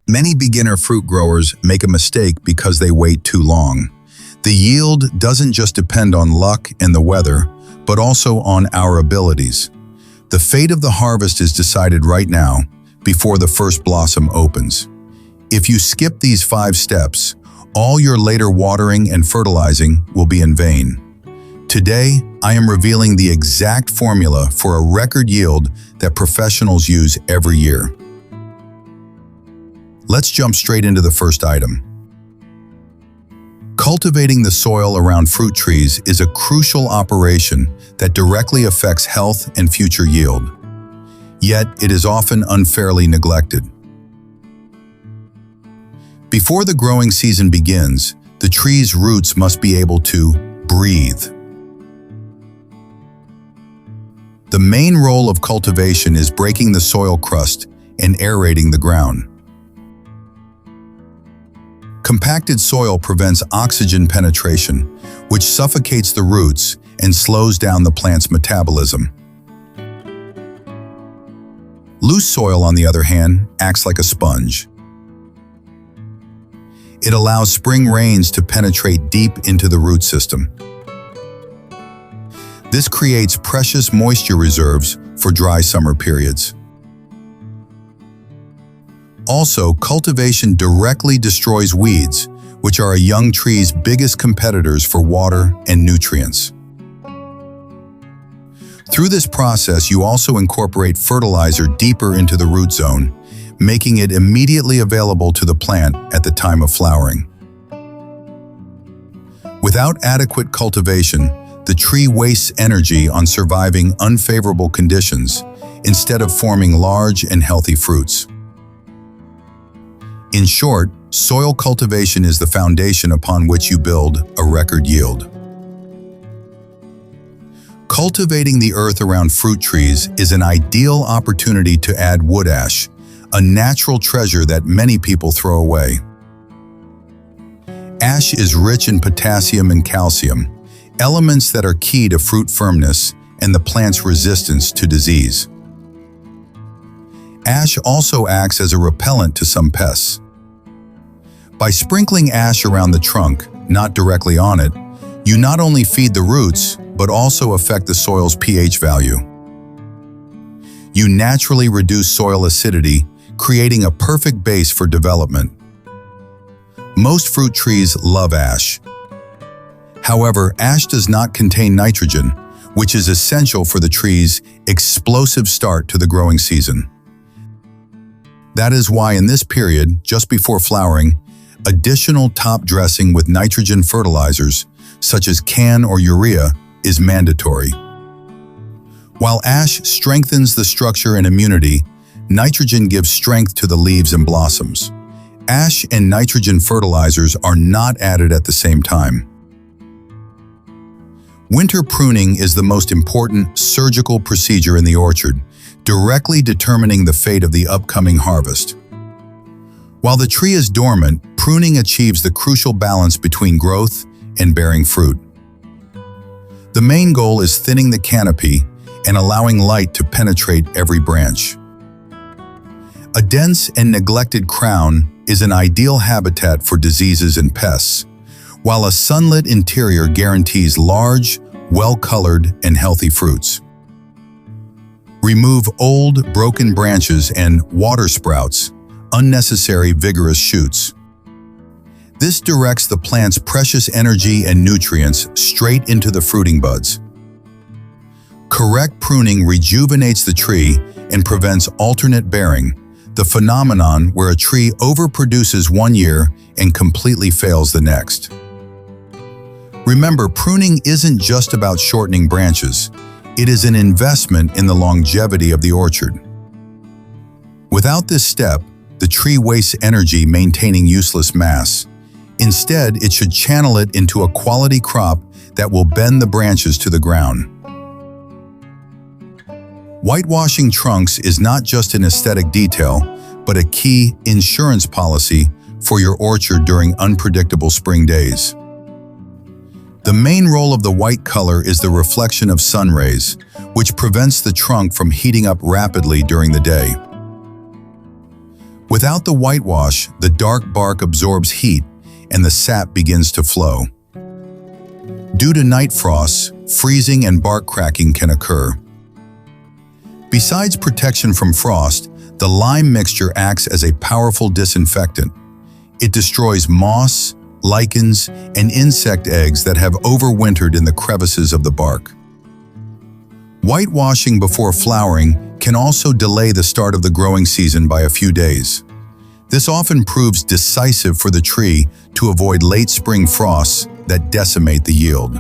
Many beginner fruit growers make a mistake because they wait too long. The yield doesn't just depend on luck and the weather, but also on our abilities. The fate of the harvest is decided right now, before the first blossom opens. If you skip these 5 steps, all your later watering and fertilizing will be in vain. Today, I am revealing the exact formula for a record yield that professionals use every year. Let's jump straight into the first item. Cultivating the soil around fruit trees is a crucial operation that directly affects health and future yield. Yet, it is often unfairly neglected. Before the growing season begins, the tree's roots must be able to breathe. The main role of cultivation is breaking the soil crust and aerating the ground. Compacted soil prevents oxygen penetration, which suffocates the roots and slows down the plant's metabolism. Loose soil, on the other hand, acts like a sponge. It allows spring rains to penetrate deep into the root system. This creates precious moisture reserves for dry summer periods. Also, cultivation directly destroys weeds, which are a young tree's biggest competitors for water and nutrients. Through this process, you also incorporate fertilizer deeper into the root zone, making it immediately available to the plant at the time of flowering. Without adequate cultivation, the tree wastes energy on surviving unfavorable conditions instead of forming large and healthy fruits. In short, soil cultivation is the foundation upon which you build a record yield. Cultivating the earth around fruit trees is an ideal opportunity to add wood ash, a natural treasure that many people throw away. Ash is rich in potassium and calcium, elements that are key to fruit firmness and the plant's resistance to disease. Ash also acts as a repellent to some pests. By sprinkling ash around the trunk, not directly on it, you not only feed the roots, but also affect the soil's pH value. You naturally reduce soil acidity, creating a perfect base for development. Most fruit trees love ash. However, ash does not contain nitrogen, which is essential for the tree's explosive start to the growing season. That is why in this period, just before flowering, additional top dressing with nitrogen fertilizers, such as CAN or Urea, is mandatory. While ash strengthens the structure and immunity, nitrogen gives strength to the leaves and blossoms. Ash and nitrogen fertilizers are not added at the same time. Winter pruning is the most important surgical procedure in the orchard, directly determining the fate of the upcoming harvest. While the tree is dormant, pruning achieves the crucial balance between growth and bearing fruit. The main goal is thinning the canopy and allowing light to penetrate every branch. A dense and neglected crown is an ideal habitat for diseases and pests, while a sunlit interior guarantees large, well-colored, and healthy fruits. Remove old, broken branches and water sprouts, unnecessary vigorous shoots. This directs the plant's precious energy and nutrients straight into the fruiting buds. Correct pruning rejuvenates the tree and prevents alternate bearing, the phenomenon where a tree overproduces one year and completely fails the next. Remember, pruning isn't just about shortening branches. It is an investment in the longevity of the orchard. Without this step, the tree wastes energy maintaining useless mass. Instead, it should channel it into a quality crop that will bend the branches to the ground. Whitewashing trunks is not just an aesthetic detail, but a key insurance policy for your orchard during unpredictable spring days. The main role of the white color is the reflection of sun rays, which prevents the trunk from heating up rapidly during the day. Without the whitewash, the dark bark absorbs heat and the sap begins to flow. Due to night frosts, freezing and bark cracking can occur. Besides protection from frost, the lime mixture acts as a powerful disinfectant. It destroys moss, lichens, and insect eggs that have overwintered in the crevices of the bark. Whitewashing before flowering can also delay the start of the growing season by a few days. This often proves decisive for the tree to avoid late spring frosts that decimate the yield.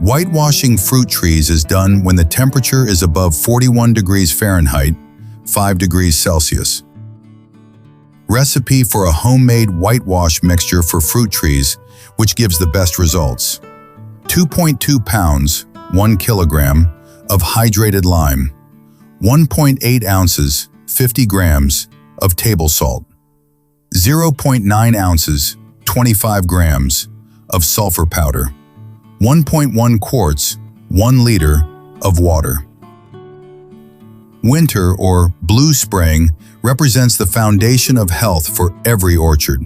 Whitewashing fruit trees is done when the temperature is above 41 degrees Fahrenheit, 5 degrees Celsius. Recipe for a homemade whitewash mixture for fruit trees, which gives the best results. 2.2 pounds, 1 kilogram, of hydrated lime, 1.8 ounces, 50 grams, of table salt, 0.9 ounces, 25 grams, of sulfur powder, 1.1 quarts, 1 liter, of water. Winter or blue spraying represents the foundation of health for every orchard.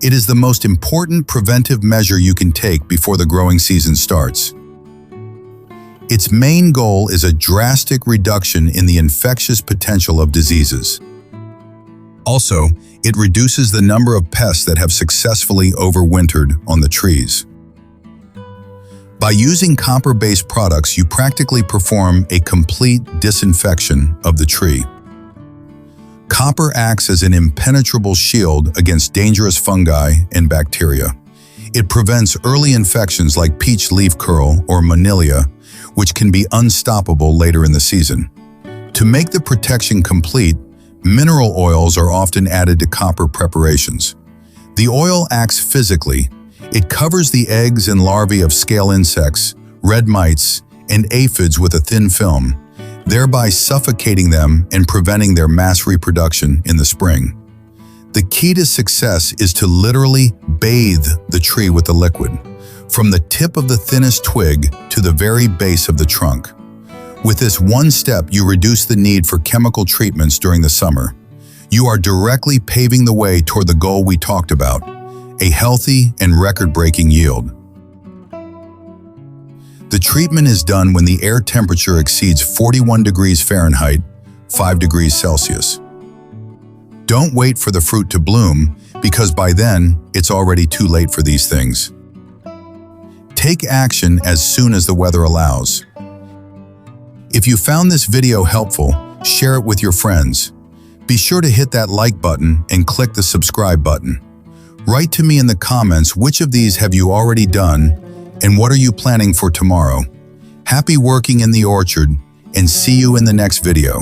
It is the most important preventive measure you can take before the growing season starts. Its main goal is a drastic reduction in the infectious potential of diseases. Also, it reduces the number of pests that have successfully overwintered on the trees. By using copper-based products, you practically perform a complete disinfection of the tree. Copper acts as an impenetrable shield against dangerous fungi and bacteria. It prevents early infections like peach leaf curl or Manila, which can be unstoppable later in the season. To make the protection complete, mineral oils are often added to copper preparations. The oil acts physically. It covers the eggs and larvae of scale insects, red mites, and aphids with a thin film, thereby suffocating them and preventing their mass reproduction in the spring. The key to success is to literally bathe the tree with the liquid, from the tip of the thinnest twig to the very base of the trunk. With this one step, you reduce the need for chemical treatments during the summer. You are directly paving the way toward the goal we talked about, a healthy and record-breaking yield. The treatment is done when the air temperature exceeds 41 degrees Fahrenheit, 5 degrees Celsius. Don't wait for the fruit to bloom, because by then, it's already too late for these things. Take action as soon as the weather allows. If you found this video helpful, share it with your friends. Be sure to hit that like button and click the subscribe button. Write to me in the comments which of these have you already done and what are you planning for tomorrow. Happy working in the orchard and see you in the next video.